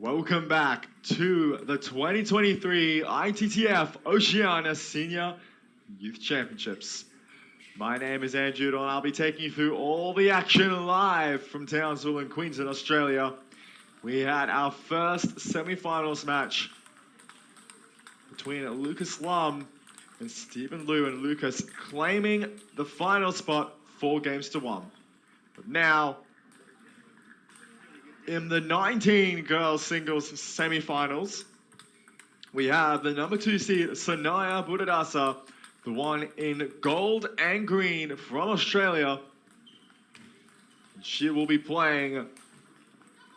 Welcome back to the 2023 ITTF-Oceania Senior Youth Championships. My name is Andrew and I'll be taking you through all the action live from Townsville in Queensland, Australia. We had our first semi-finals match between Lucas Lum and Stephen Liu, and Lucas claiming the final spot 4-1. But now, in the 19 girls singles semi-finals, we have the number 2 seed Sanaya Buddhadasa, the one in gold and green from Australia. She will be playing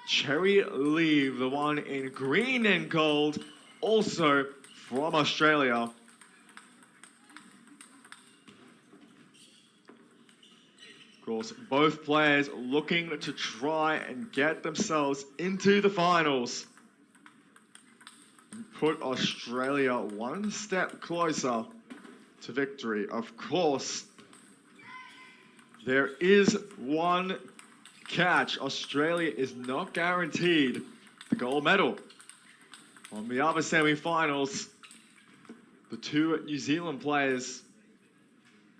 Cherry Lee, the one in green and gold, also from Australia. Of course, both players looking to try and get themselves into the finals and put Australia one step closer to victory. Of course, there is one catch. Australia is not guaranteed the gold medal. On the other semi-finals, the two New Zealand players,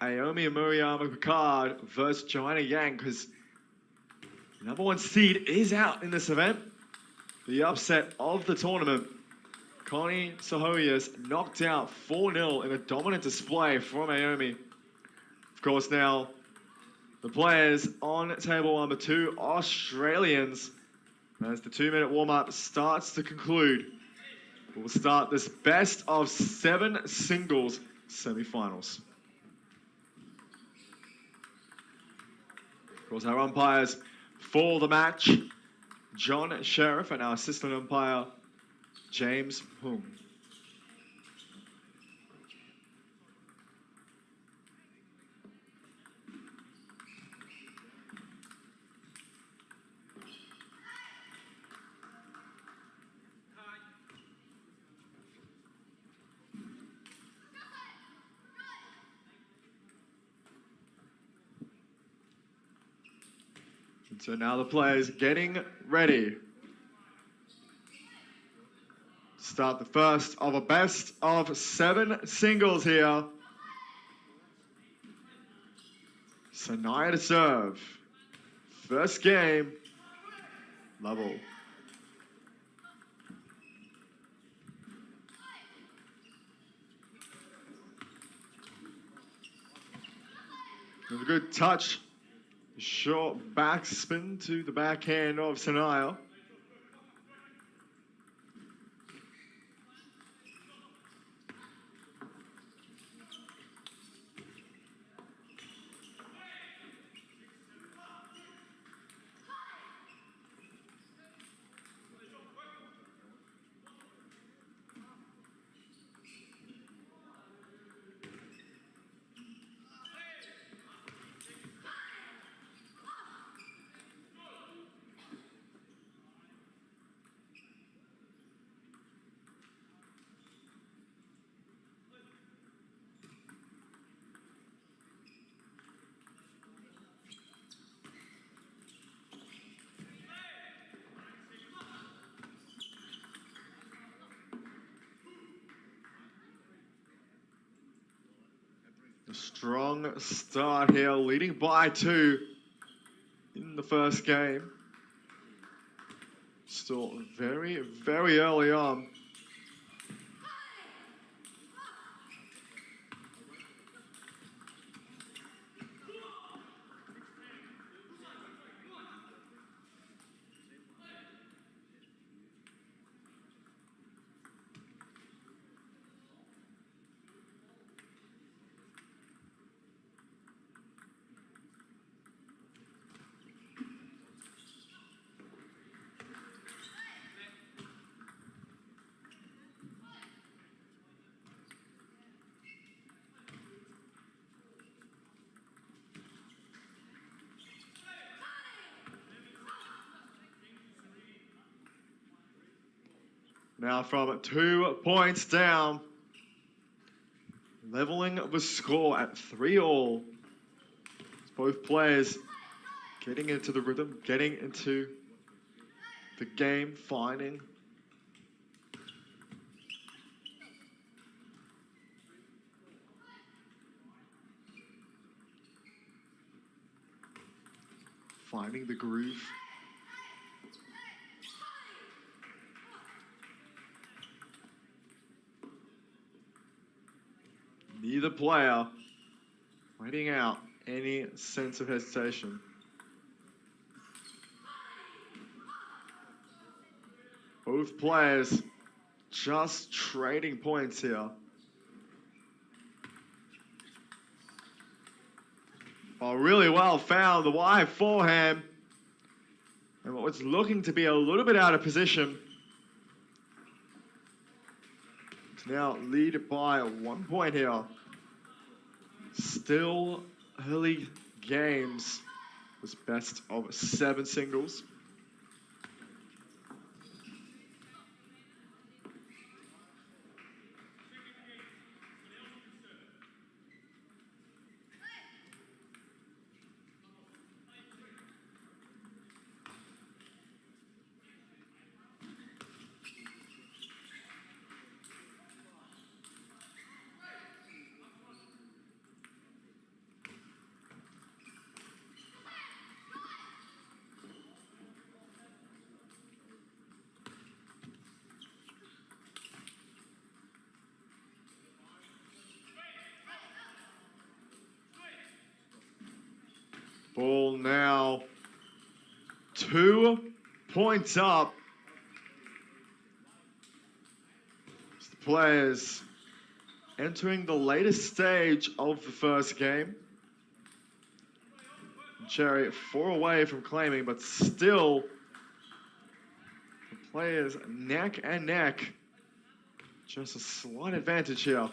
Aomi Murayama Picard versus Joanna Yang, because the number 1 seed is out in this event. The upset of the tournament, Connie Sahoyas knocked out 4-0 in a dominant display from Aomi. Of course, now the players on table number 2, Australians, as the 2-minute warm-up starts to conclude. We'll start this best of 7 singles semi-finals. Of course, our umpires for the match, John Sheriff, and our assistant umpire, James Hung. So now the players getting ready. Start the first of a best of 7 singles here. Sanaya to serve. First game, level. With a good touch. Short backspin to the backhand of Sanaya. A strong start here, leading by 2 in the first game. Still very, very early on. Now from 2 points down, leveling the score at 3-all. Both players getting into the rhythm, getting into the game, finding finding the groove. Neither player letting out any sense of hesitation. Both players just trading points here. Oh, really well found the wide forehand. And what was looking to be a little bit out of position. It's now lead by 1 point here. Still early games. It was best of 7 singles. Ball now 2 points up. As the players entering the latest stage of the first game. Cherry 4 away from claiming, but still the players neck and neck. Just a slight advantage here.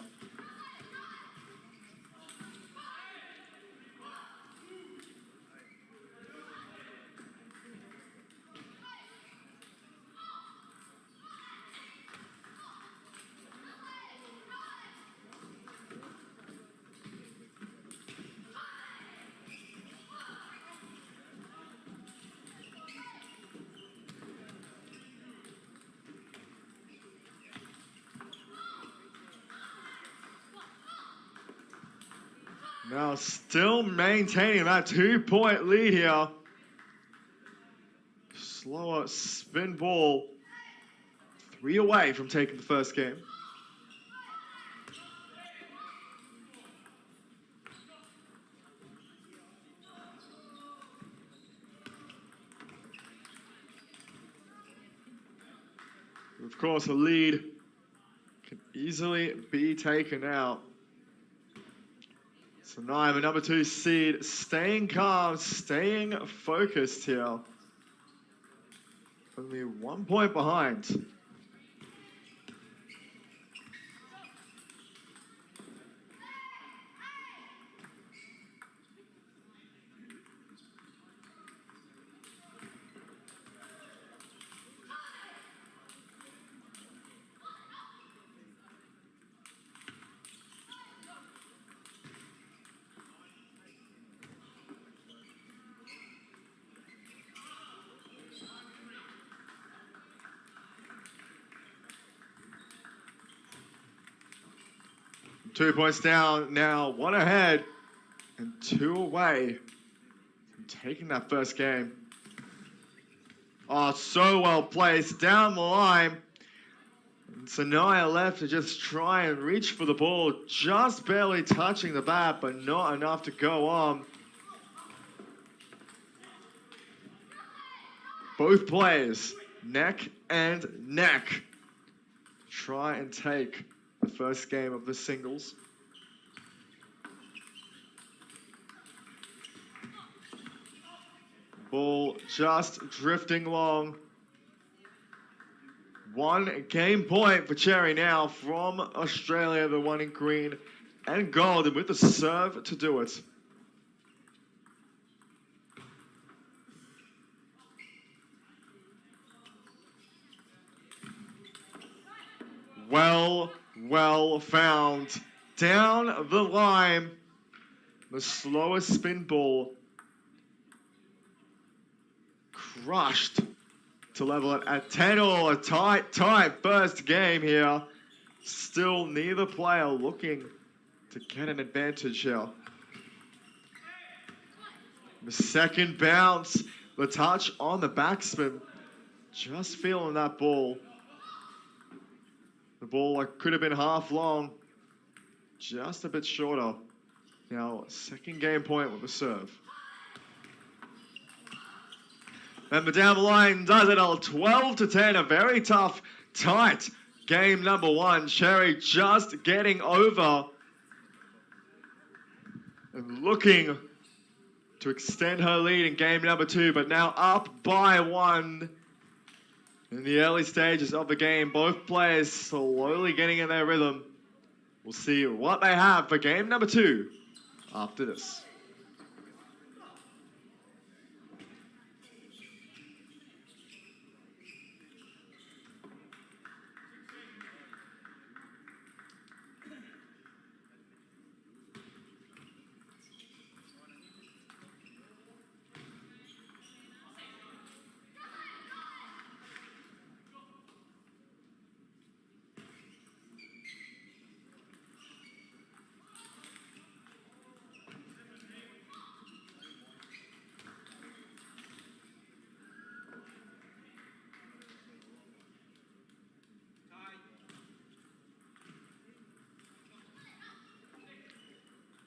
Now still maintaining that 2-point lead here. Slower spin ball. 3 away from taking the first game. Of course, a lead can easily be taken out. So now the number 2 seed staying calm, staying focused here. Only 1 point behind. Two points down now, 1 ahead and 2 away from taking that first game. Oh, so well placed down the line. And Sanaya left to just try and reach for the ball, just barely touching the bat, but not enough to go on. Both players neck and neck. Try and take the first game of the singles. Ball just drifting along. 1 game point for Cherry now from Australia, the one in green and gold, and with the serve to do it. Well found. Down the line. The slowest spin ball. Crushed to level it at 10-all. A tight first game here. Still neither player looking to get an advantage here. The second bounce, the touch on the backspin. Just feeling that ball. The ball could have been half long, just a bit shorter. Now, second game point with the serve. And down the line does it all, 12-10, a very tough, tight game number one. Cherry just getting over and looking to extend her lead in game number two, but now up by one in the early stages of the game. Both players slowly getting in their rhythm. We'll see what they have for game number two after this.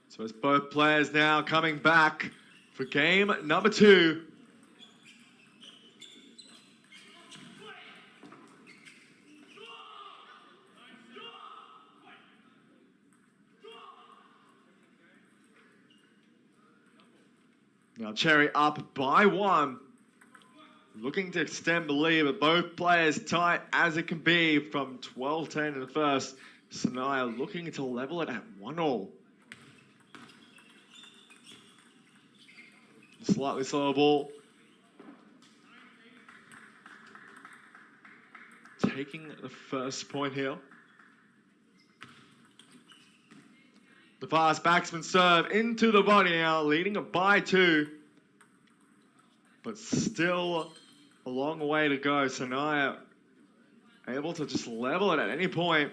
So it's both players now coming back for game number two. Now Cherry up by one. Looking to extend the lead, but both players tight as it can be from 12-10 in the first. Sanaya looking to level it at 1-1. Slightly slower ball. Taking the first point here. The fast backsman serve into the body now, leading it by two. But still a long way to go. Sanaya able to just level it at any point.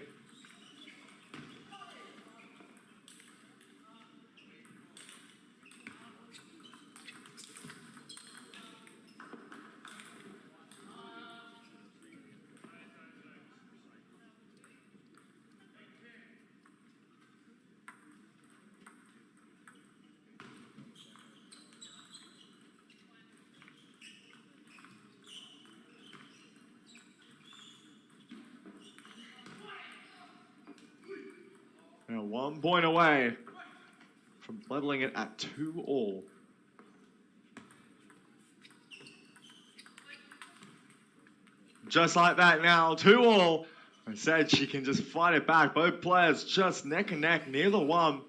Now 1 point away from leveling it at 2-2. Just like that now, 2-2. I said she can just fight it back. Both players just neck and neck near the one.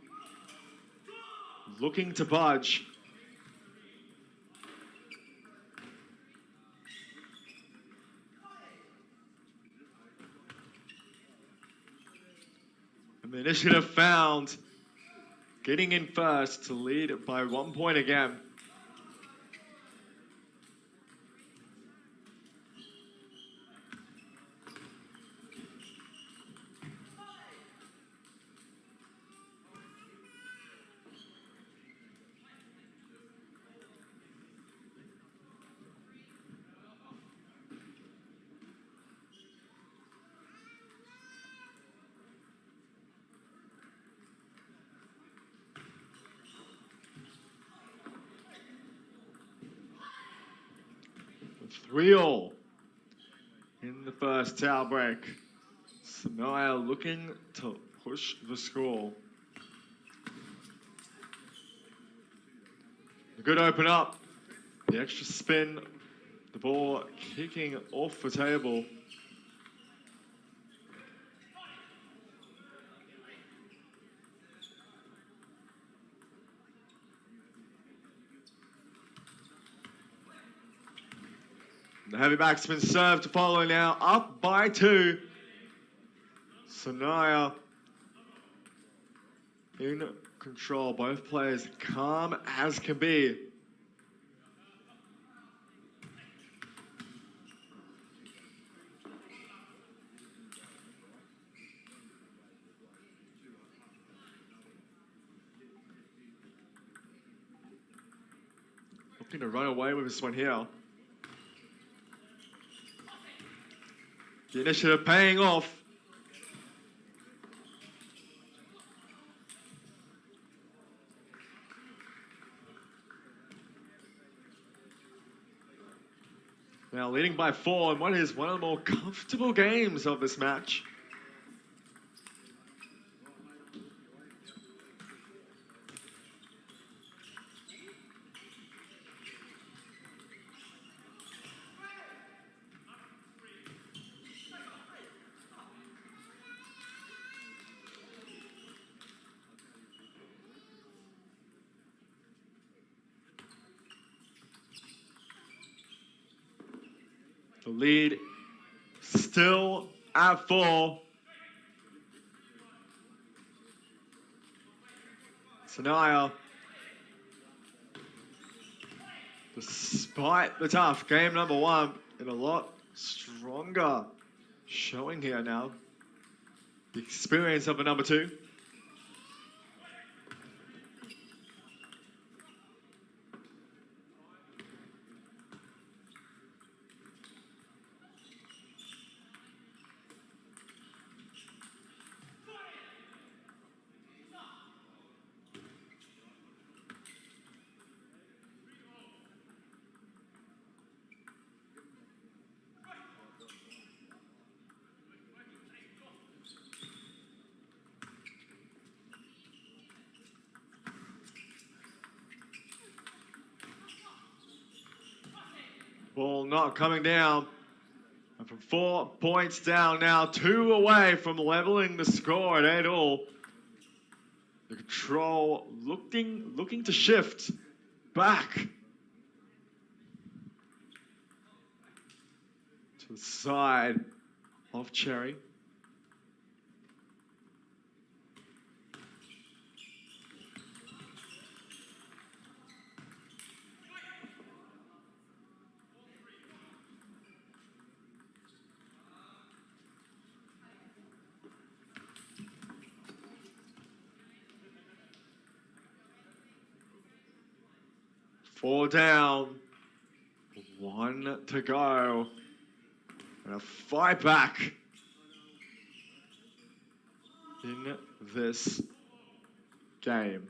Looking to budge. And the initiative found. Getting in first to lead by 1 point again. Three all in the first towel break. Sanaya looking to push the score. A good open up. The extra spin. The ball kicking off the table. The heavy backspin serve to follow now, up by two. Sanaya in control, both players calm as can be. Looking to run away with this one here. The initiative paying off. Now leading by 4 in what is one of the more comfortable games of this match. The lead still at 4. Sanaya, despite the tough game number 1, in a lot stronger showing here now. The experience of the number 2. Ball not coming down. And from 4 points down now, 2 away from leveling the score at 8-all. The control looking to shift back to the side of Cherry. Four down, 1 to go, and a fight back in this game.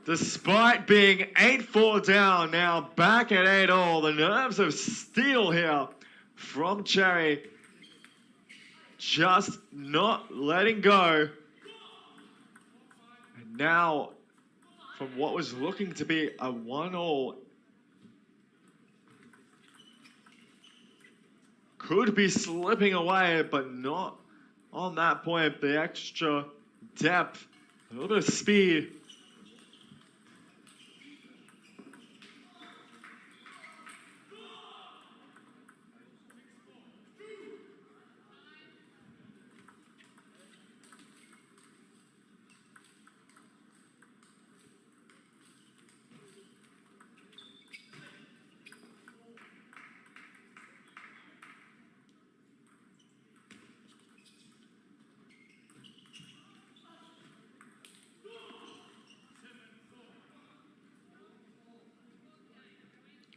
Despite being 8-4 down, now back at 8-all, the nerves of steel here from Cherry. Just not letting go. And now, from what was looking to be a 1-all, could be slipping away, but not on that point. The extra depth, a little bit of speed.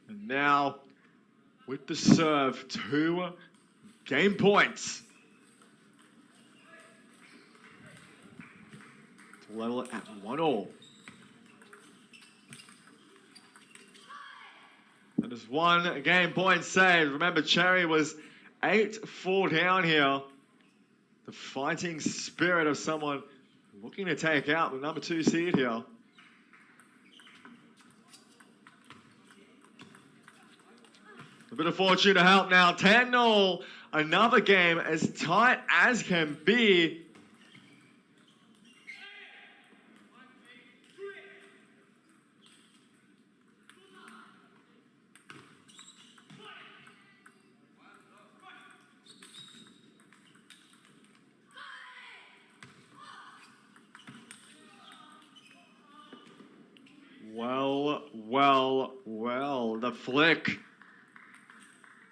And now, with the serve, 2 game points to level it at 1-all. And there's 1 game point saved. Remember, Cherry was 8-4 down here. The fighting spirit of someone looking to take out the number 2 seed here. A bit of fortune to help now. 10-all. Another game as tight as can be. Well, the flick.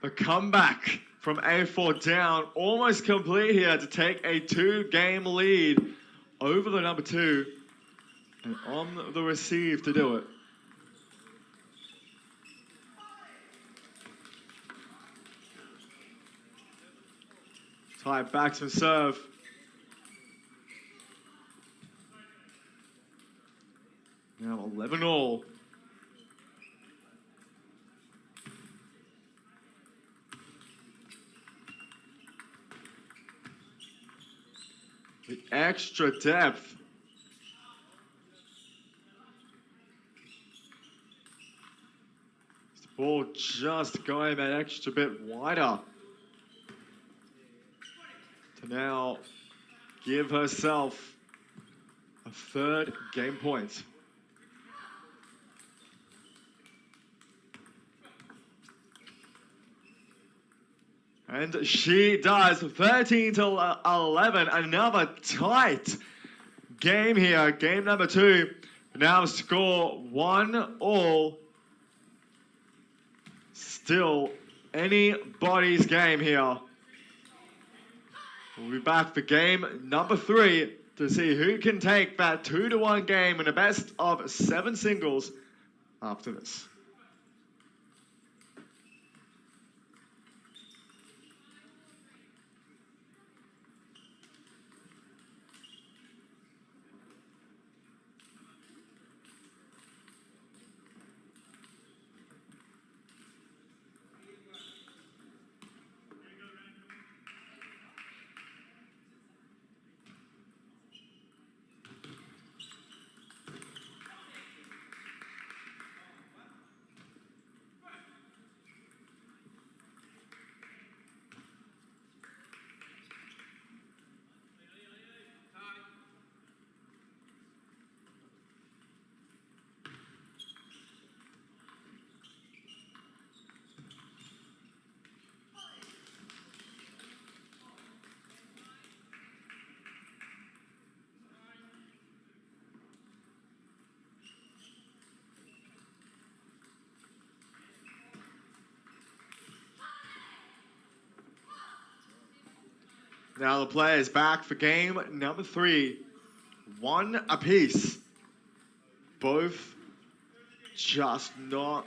The comeback from A4 down, almost complete here to take a 2-game lead over the number 2 and on the receive to do it. Tie batsman serve. Now 11-all. The extra depth. This ball just going that extra bit wider to now give herself a 3rd game point. And she does. 13-11. Another tight game here. Game number 2. Now score 1-all. Still anybody's game here. We'll be back for game number 3 to see who can take that 2-1 game in a best of 7 singles after this. Now the players back for game number 3. 1 apiece. Both just not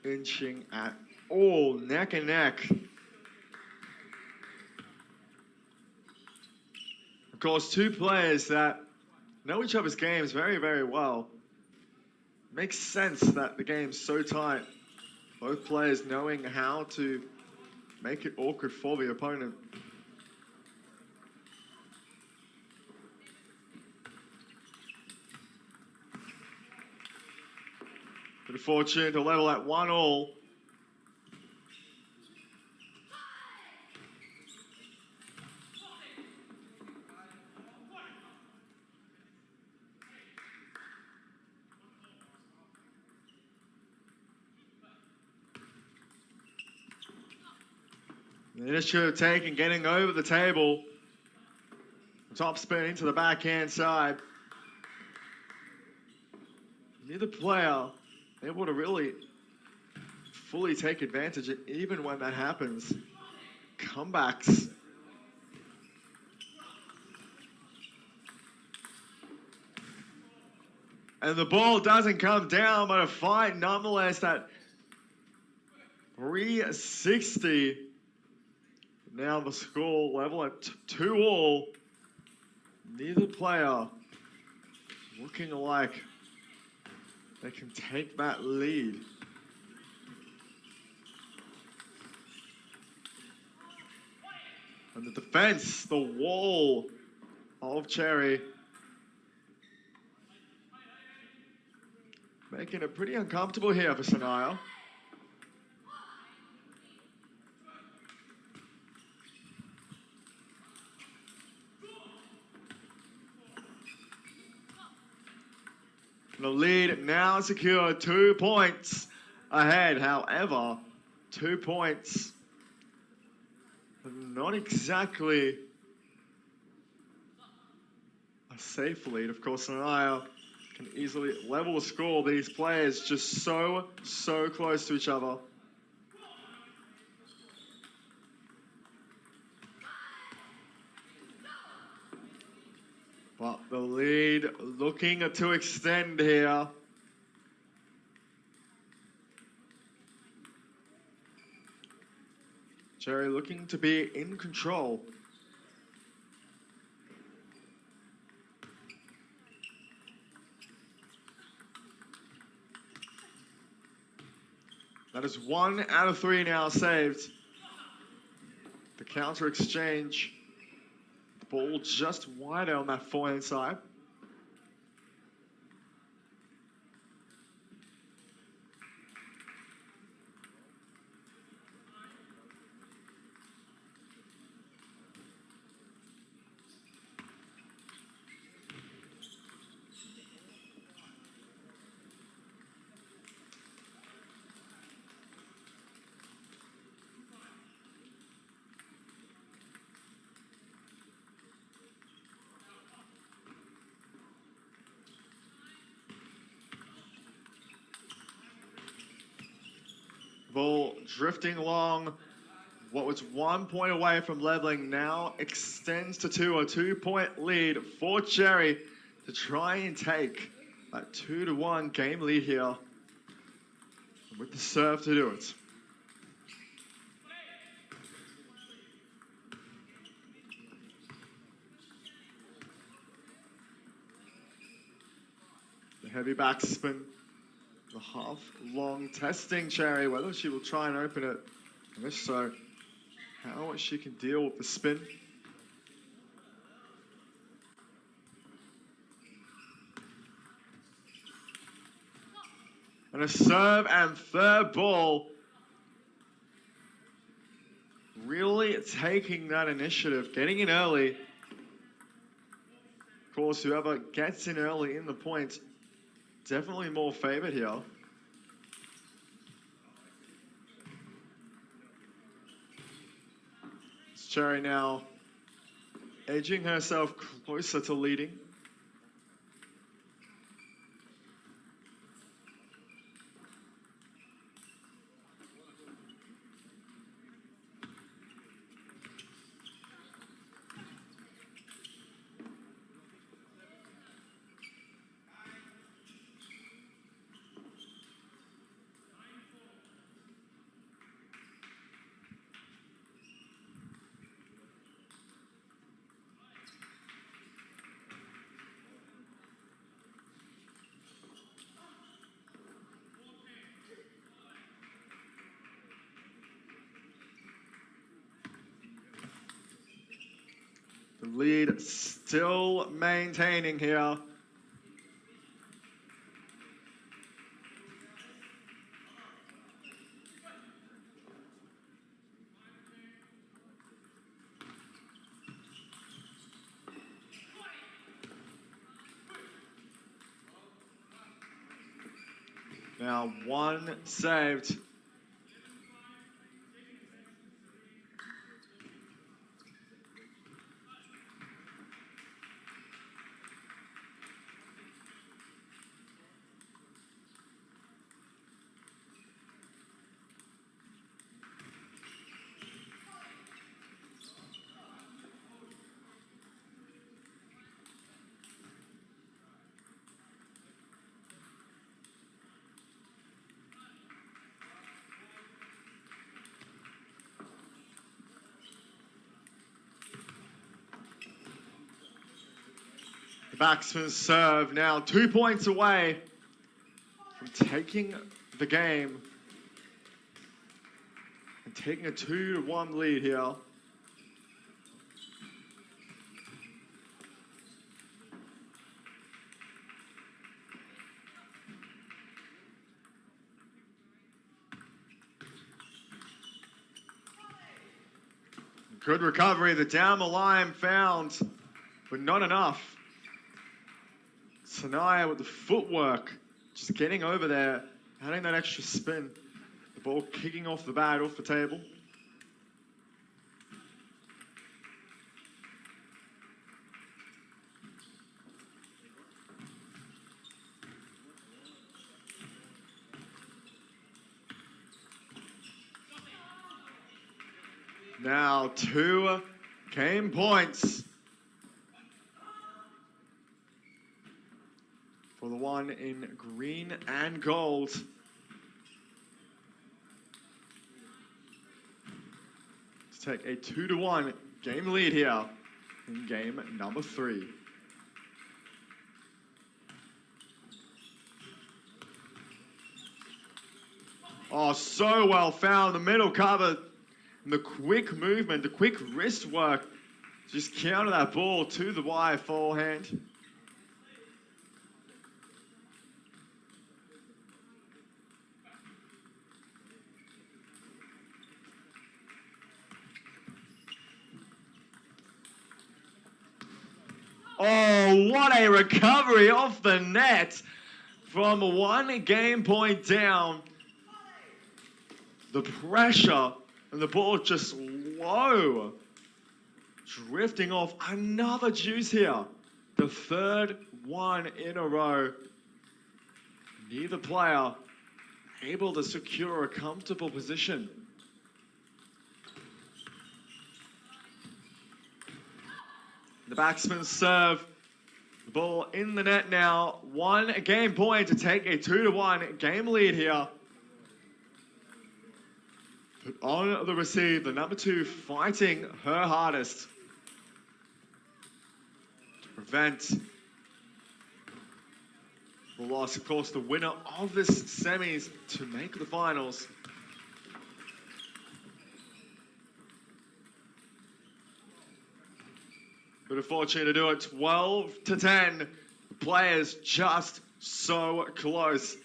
inching at all. Neck and neck. Of course, 2 players that know each other's games very, very well. Makes sense that the game's so tight. Both players knowing how to make it awkward for the opponent. Good fortune to level at 1-all. The initiative taken, getting over the table. Top spin into the backhand side. Neither player able to really fully take advantage, even when that happens. Comebacks. And the ball doesn't come down, but a fight nonetheless at 360. Now the score level at 2-all. Neither player looking like they can take that lead. And the defense, the wall of Cherry, making it pretty uncomfortable here for Sanaya. The lead now secured, 2 points ahead. However, 2 points, not exactly a safe lead. Of course, Sanaya can easily level the score. These players just so close to each other. But the lead looking to extend here. Cherry looking to be in control. That is 1 out of 3 now saved. The counter exchange. The ball just wider on that forehand side. Ball drifting along. What was 1 point away from leveling now extends to 2, a 2-point lead for Cherry to try and take that 2-1 game lead here with the serve to do it. The heavy backspin, the half long testing Cherry whether she will try and open it, and if so, how she can deal with the spin. And a serve and third ball. Really taking that initiative, getting in early. Of course, whoever gets in early in the point, definitely more favored here. It's Cherry now edging herself closer to leading. The lead still maintaining here. Now 1 saved. The backsman serve now 2 points away from taking the game and taking a 2-1 lead here. Good recovery, the down the line found, but not enough. Sanaya with the footwork, just getting over there, adding that extra spin. The ball kicking off the bat, off the table. Now 2 game points. for the one in green and gold. To take a 2-1 game lead here in game number 3. Oh, so well found. The middle cover and the quick movement, the quick wrist work. Just counter that ball to the wire forehand. Oh, what a recovery off the net from 1 game point down. The pressure and the ball just low. Drifting off. Another juice here. The 3rd one in a row. Neither player able to secure a comfortable position. The batsman serve. The ball in the net now. 1 game point to take a 2-1 game lead here. But on the receive, the number 2 fighting her hardest to prevent the loss. Of course, the winner of this semis to make the finals. But unfortunate to do it, 12-10. The players just so close.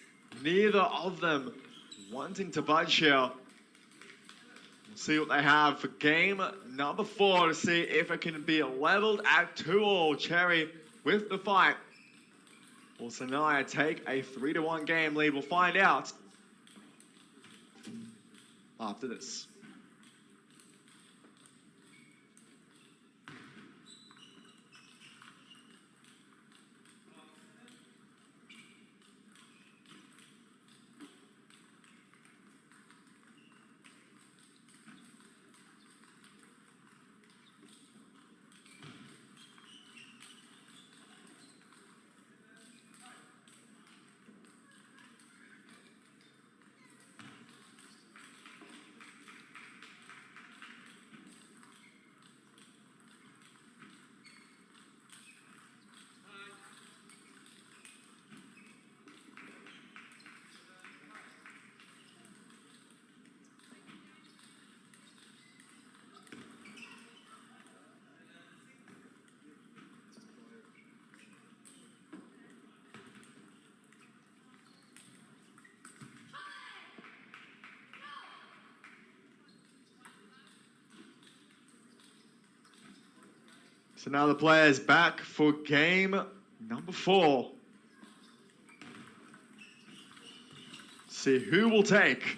Neither of them wanting to budge here. We'll see what they have for game number 4 to see if it can be leveled at 2-all. Cherry with the fight. Will Sanaya take a 3-1 game lead? We'll find out after this. So now the players back for game number 4. See who will take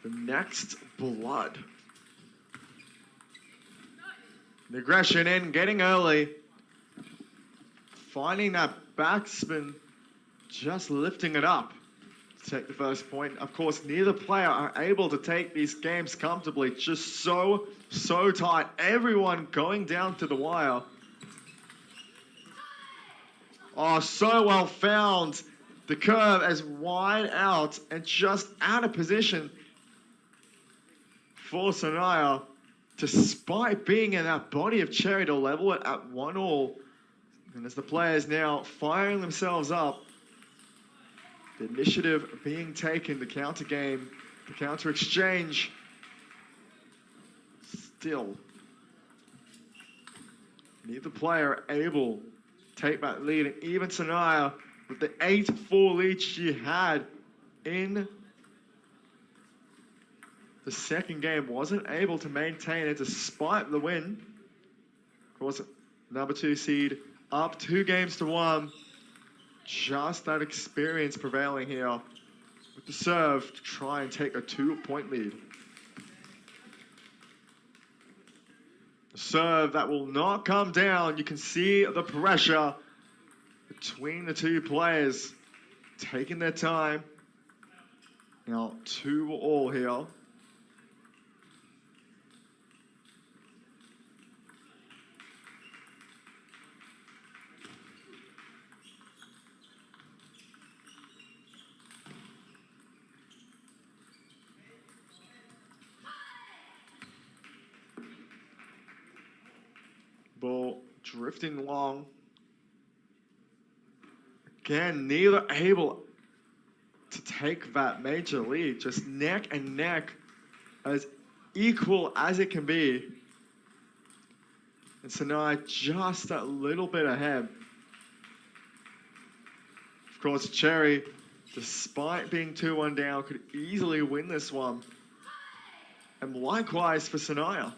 the next blood. The aggression in, getting early. Finding that backspin, just lifting it up to take the first point. Of course, neither player are able to take these games comfortably. Just so tight. Everyone going down to the wire. Oh, so well found. The curve as wide out and just out of position for Sanaya, despite being in that body of Cherry to level it at 1-all. And as the players now firing themselves up, the initiative being taken, the counter game, the counter exchange, still neither player able to take that lead. And even Sanaya, with the 8-4 lead she had in the second game, wasn't able to maintain it despite the win. Of course, number 2 seed up 2-1. Just that experience prevailing here with the serve to try and take a 2-point lead. The serve that will not come down. You can see the pressure between the 2 players taking their time. Now 2-all here. drifting along. Again, neither able to take that major lead. Just neck and neck, as equal as it can be. And Sanaya just a little bit ahead. Of course, Cherry, despite being 2-1 down, could easily win this one. And likewise for Sanaya.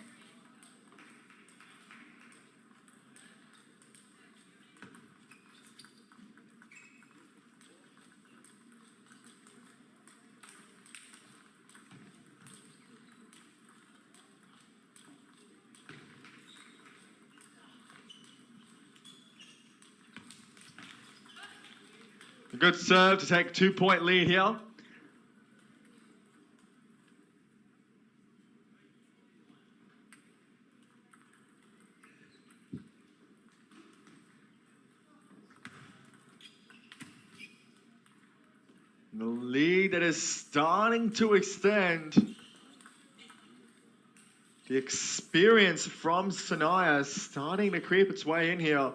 A good serve to take a 2-point lead here. The lead that is starting to extend. The experience from Sanaya is starting to creep its way in here.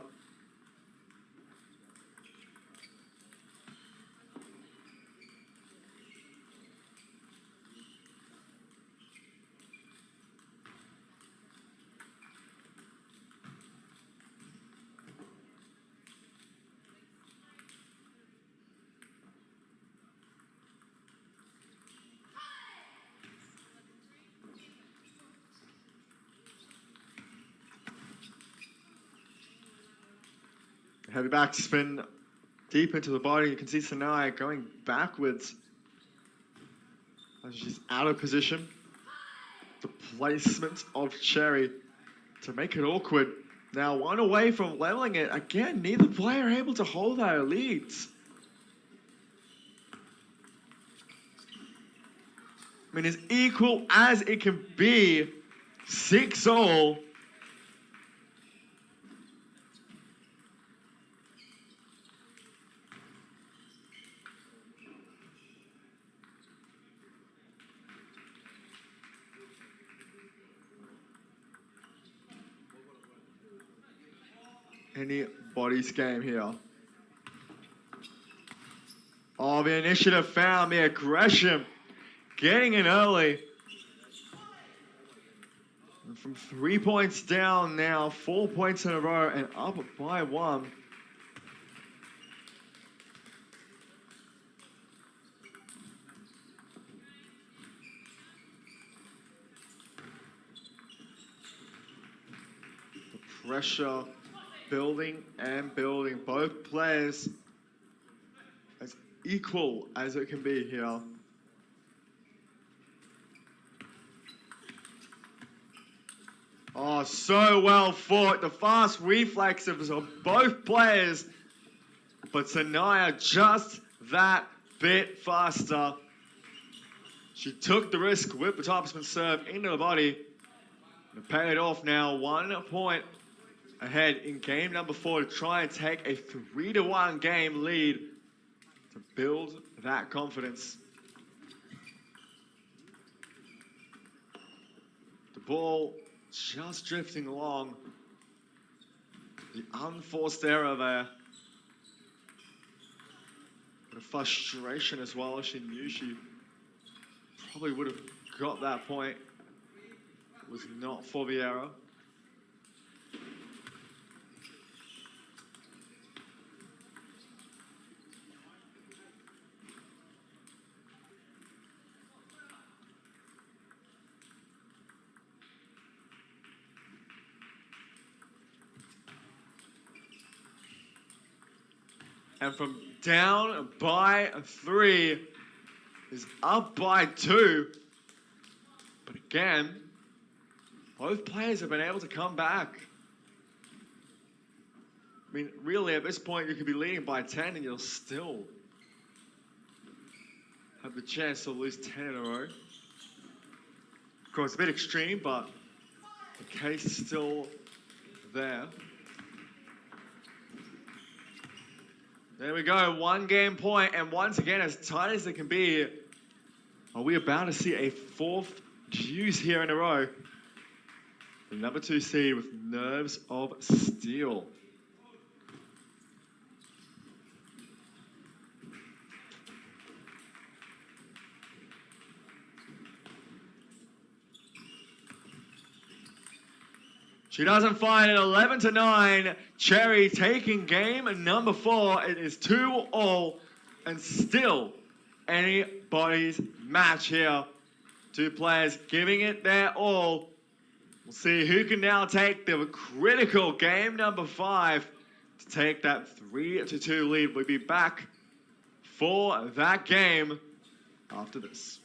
Heavy back spin deep into the body. You can see Sanaya going backwards as she's out of position. The placement of Cherry to make it awkward. Now one away from leveling it. Again, neither player able to hold their leads. I mean, as equal as it can be, 6-all. Anybody's game here. Oh, the initiative found, the aggression, getting in early. And from 3 points down now, 4 points in a row and up by 1. The pressure building and building. Both players as equal as it can be here. Oh, so well fought. The fast reflexes of both players. But Sanaya just that bit faster. She took the risk with the topspin serve into the body. And paid off now. 1 point ahead in game number 4 to try and take a 3-1 game lead to build that confidence. The ball just drifting along. The unforced error there. The frustration as well. She knew she probably would have got that point. It was not for the error. And from down by 3 is up by 2. But again, both players have been able to come back. I mean, really, at this point, you could be leading by 10 and you'll still have the chance to lose 10 in a row. Of course, a bit extreme, but the case is still there. There we go, 1 game point, and once again, as tight as it can be, are we about to see a 4th deuce here in a row? the number 2 seed with nerves of steel. She doesn't find it. 11-9. Cherry taking game number 4. It is 2-all, and still anybody's match here. 2 players giving it their all. We'll see who can now take the critical game number 5 to take that 3-2 lead. We'll be back for that game after this.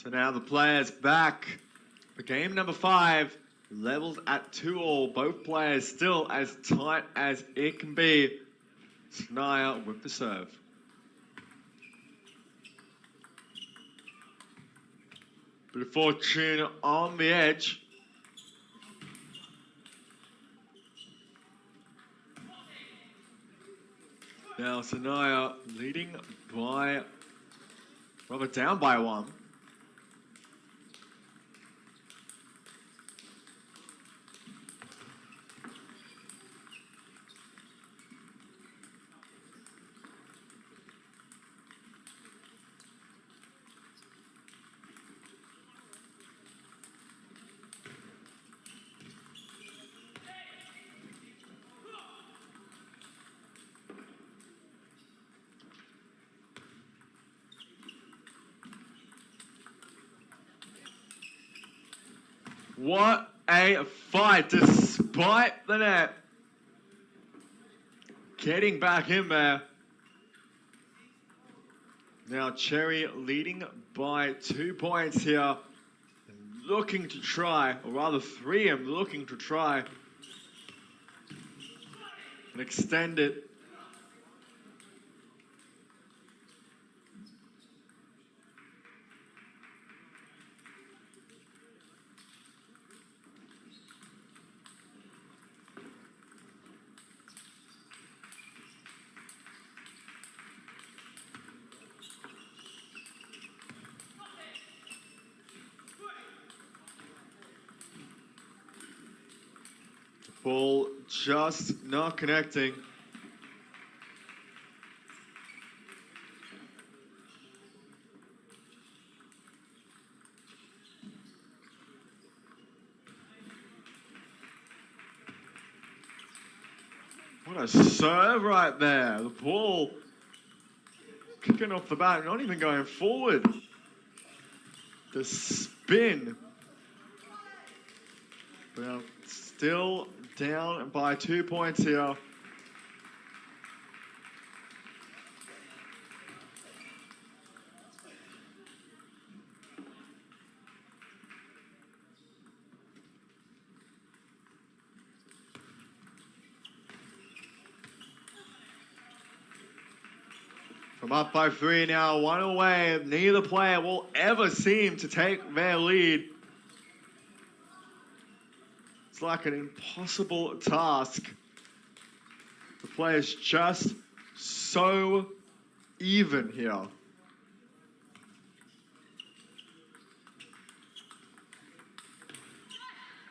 So now the players back for game number 5, levels at 2-all. Both players still as tight as it can be. Snaya with the serve. Bit of fortune on the edge. Now Sanaya leading by, rather down by 1. What a fight, despite the net. Getting back in there. Now Cherry leading by 2 points here. Looking to try, or rather 3 of them looking to try and extend it. Ball just not connecting. What a serve right there. The ball kicking off the bat, not even going forward. The spin. Well, still down by 2 points here. From up by 3 now, 1 away. Neither player will ever seem to take their lead. It's like an impossible task. The players just so even here.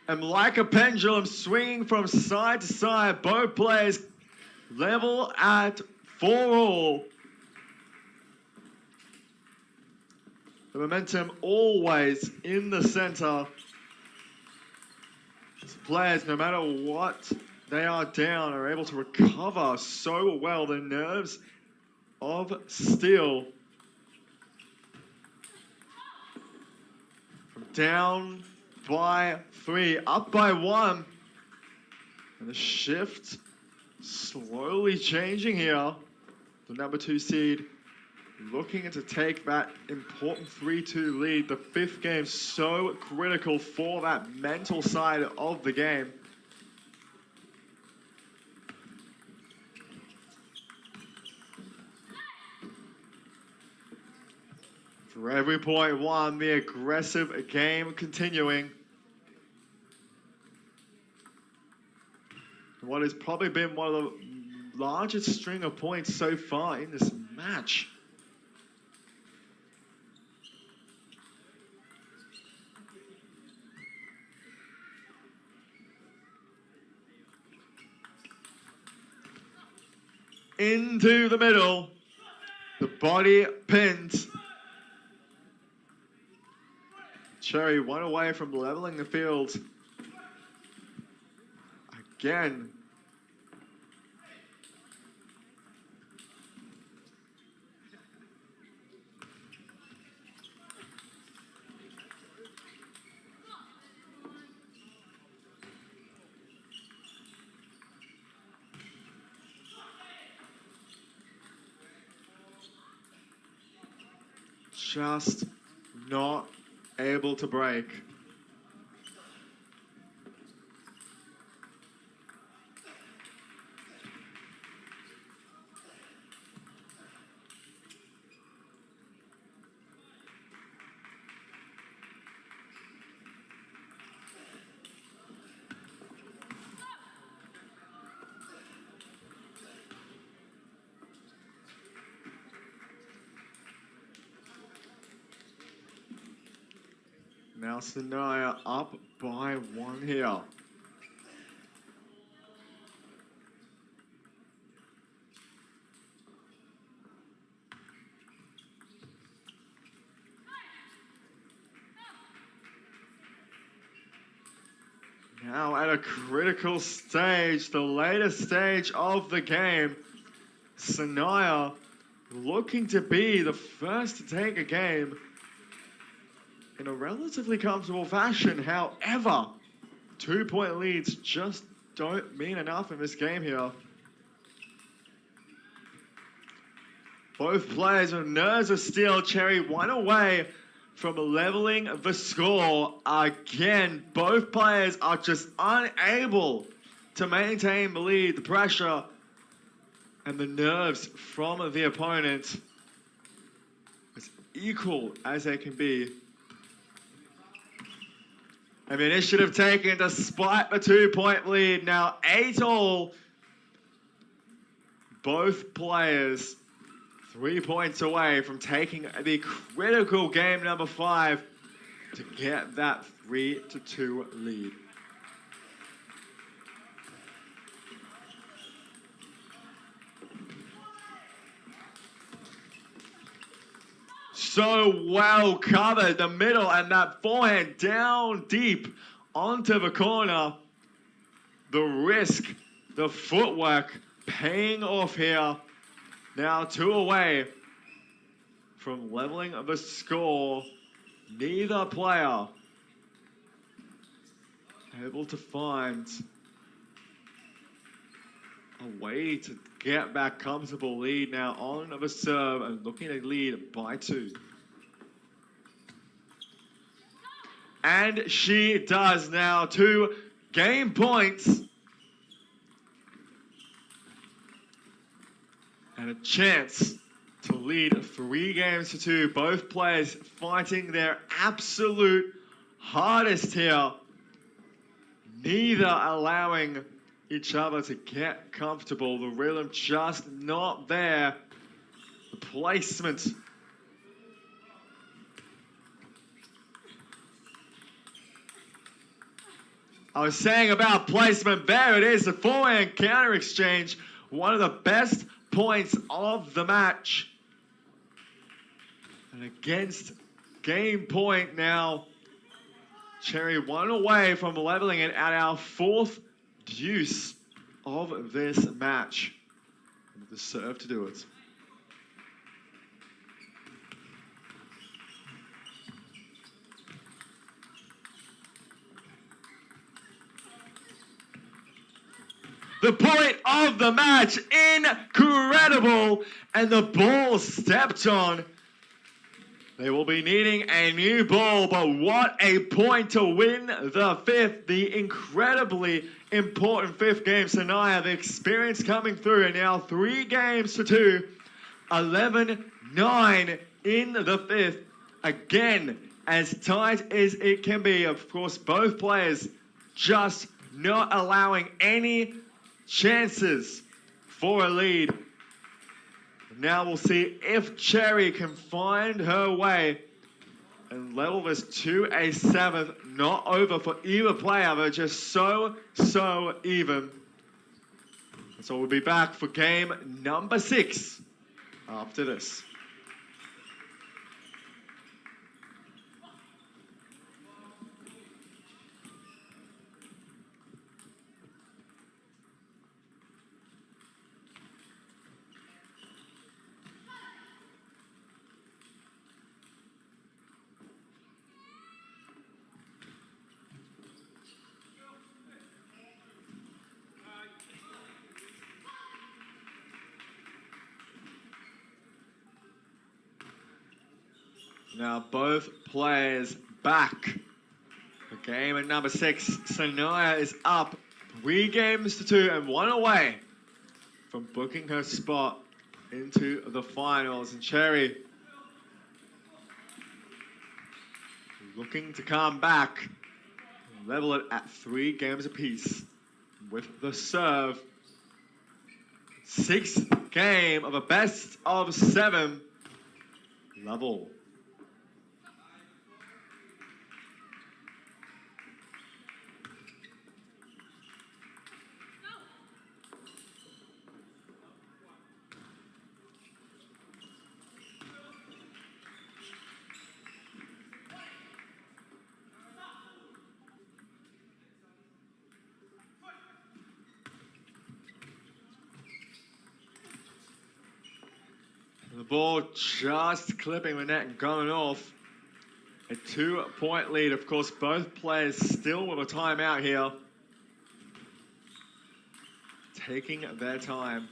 And like a pendulum swinging from side to side, both players level at 4-all. The momentum always in the center. Players, no matter what they are down are able to recover so well. The nerves of steel. From down by 3, up by 1. And the shift slowly changing here. The number 2 seed looking to take that important 3-2 lead. The 5th game so critical for that mental side of the game. For every point won, the aggressive game continuing. What has probably been one of the largest string of points so far in this match. Into the middle, the body pinned. Cherry 1 away from leveling the field. Again. Just not able to break. Now Sanaya up by 1 here. Now at a critical stage, the latest stage of the game, Sanaya looking to be the first to take a game in a relatively comfortable fashion. However, 2-point leads just don't mean enough in this game here. Both players with nerves of steel. Cherry 1 away from leveling the score. Again, both players are just unable to maintain the lead. The pressure and the nerves from the opponent as equal as they can be. And the initiative taken despite the 2-point lead. Now 8-all. Both players 3 points away from taking the critical game number 5 to get that 3-2 lead. So well covered, the middle, and that forehand down deep onto the corner. The risk, the footwork paying off here. Now 2 away from leveling the score. Neither player able to find a way to get back comfortable lead. Now on the serve and looking to lead by 2. And she does now. 2 game points. And a chance to lead 3 games to 2. Both players fighting their absolute hardest here. Neither allowing each other to get comfortable. The rhythm just not there. The placement. I was saying about placement, there it is, the forehand counter exchange. One of the best points of the match. And against game point now. Cherry 1 away from leveling it at our 4th deuce of this match. With the serve to do it. The point of the match, incredible, and the ball stepped on. They will be needing a new ball, but what a point to win the fifth, the incredibly important fifth game. Sanaya, the experience coming through, and now 3-2, 11-9 in the fifth. Again, as tight as it can be. Of course, both players just not allowing any chances for a lead. Now we'll see if Cherry can find her way and level this to a 7th. Not over for either player, but just so even. So we'll be back for game number 6 after this. Now both players back. The game at number 6, Sanaya is up 3-2 and 1 away from booking her spot into the finals. And Cherry looking to come back and level it at 3 games apiece with the serve. 6th game of a best of 7 level. The ball just clipping the net and going off. A 2-point lead. Of course, both players still with a timeout here. Taking their time.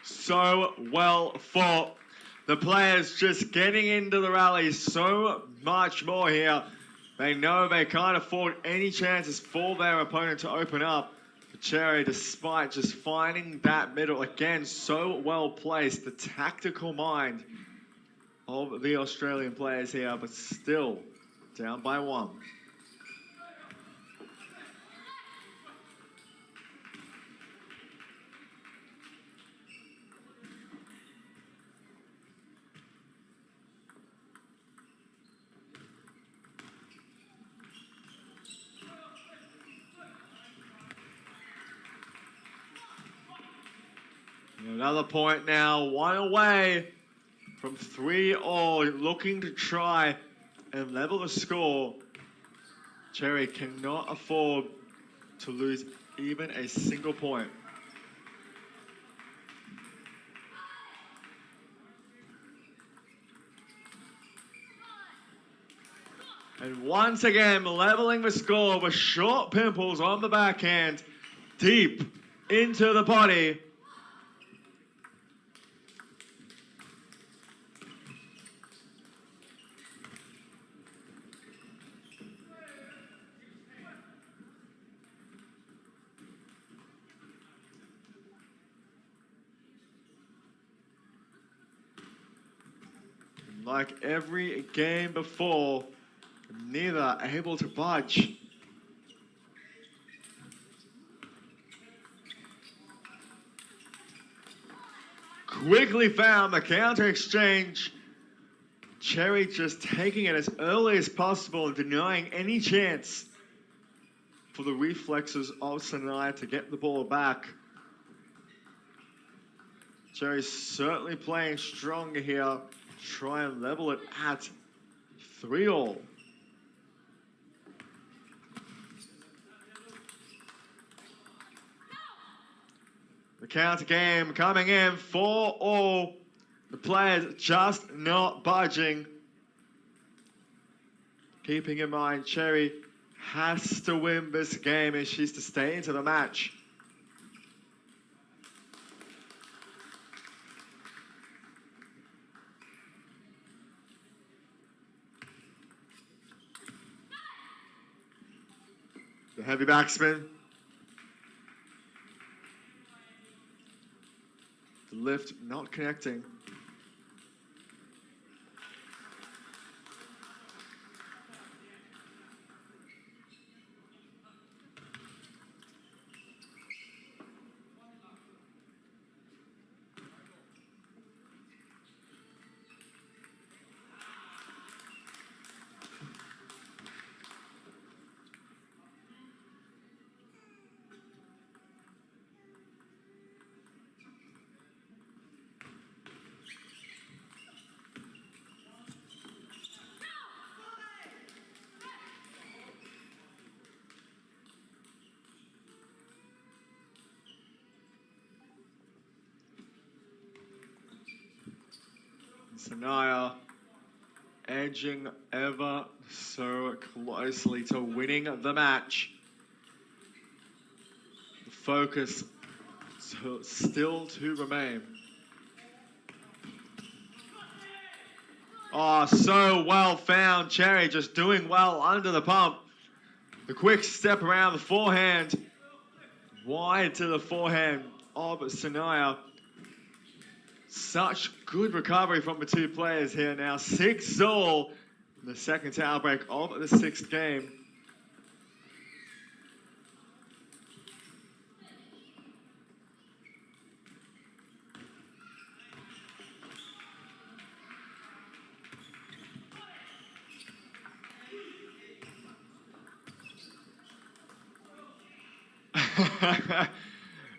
So well fought. The players just getting into the rally so much more here. They know they can't afford any chances for their opponent to open up. But Cherry, despite just finding that middle, again, so well placed. The tactical mind of the Australian players here, but still down by 1. Another point now, 1 away from 3-all, looking to try and level the score. Cherry cannot afford to lose even a single point. And once again, leveling the score with short pimples on the backhand, deep into the body. Like every game before, neither able to budge. Quickly found the counter exchange. Cherry just taking it as early as possible and denying any chance for the reflexes of Sanaya to get the ball back. Jerry's certainly playing stronger here. Try and level it at 3-all. The counter game coming in 4-all. The players just not budging. Keeping in mind, Cherry has to win this game if she's to stay into the match. The heavy backspin. The lift not connecting. Sanaya edging ever so closely to winning the match. The focus still to remain. Oh, so well found. Cherry just doing well under the pump. The quick step around the forehand. Wide to the forehand of Sanaya. Such good recovery from the two players here now. 6-all in the second towel break of the 6th game.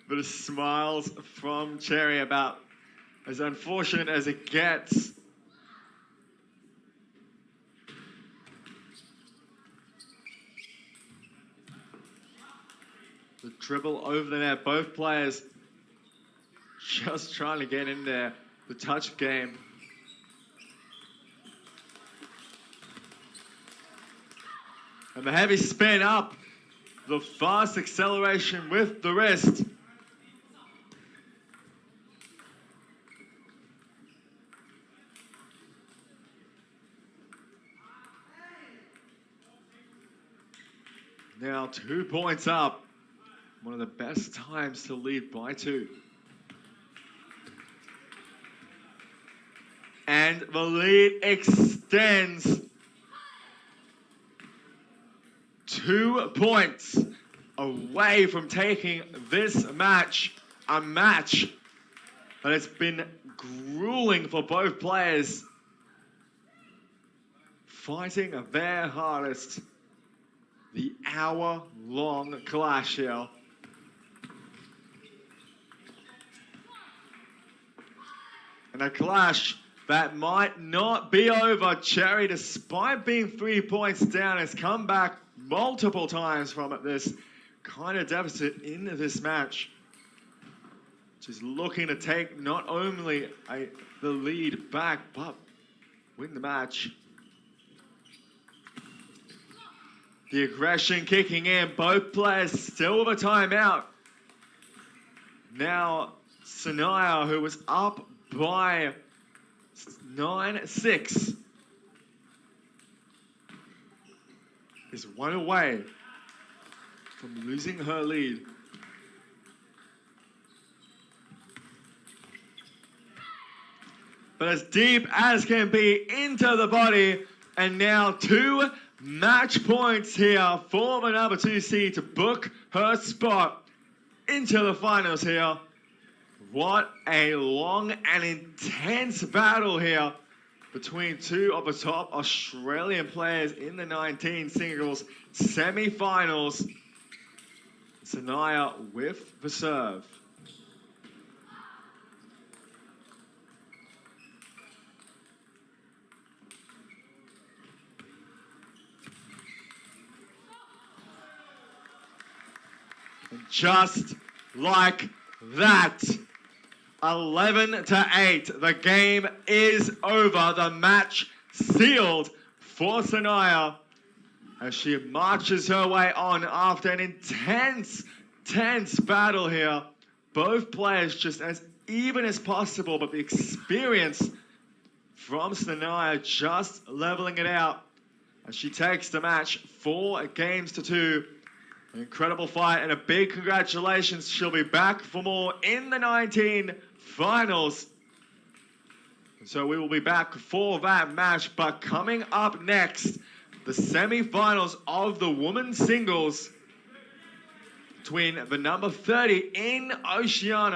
But the smiles from Cherry about as unfortunate as it gets. The dribble over the net, both players just trying to get in there. The touch game. And the heavy spin up. The fast acceleration with the wrist. Now 2 points up. One of the best times to lead by 2. And the lead extends. 2 points away from taking this match. A match that has been grueling for both players. Fighting their hardest. The hour-long clash here. And a clash that might not be over. Cherry, despite being 3 points down, has come back multiple times from this kind of deficit in this match. She's looking to take not only the lead back, but win the match. The aggression kicking in. Both players still with a timeout. Now, Sanaya, who was up by 9-6, is 1 away from losing her lead. But as deep as can be into the body, and now 2 match points here for the number 2 seed to book her spot into the finals here. What a long and intense battle here between 2 of the top Australian players in the 19 singles semi-finals. Sanaya with the serve. Just like that. 11-8. The game is over. The match sealed for Sanaya as she marches her way on after an intense, tense battle here. Both players just as even as possible, but the experience from Sanaya just leveling it out as she takes the match 4-2. An incredible fight and a big congratulations. She'll be back for more in the 19 finals. So we will be back for that match. But coming up next, the semi-finals of the women's singles between the number 30 in Oceania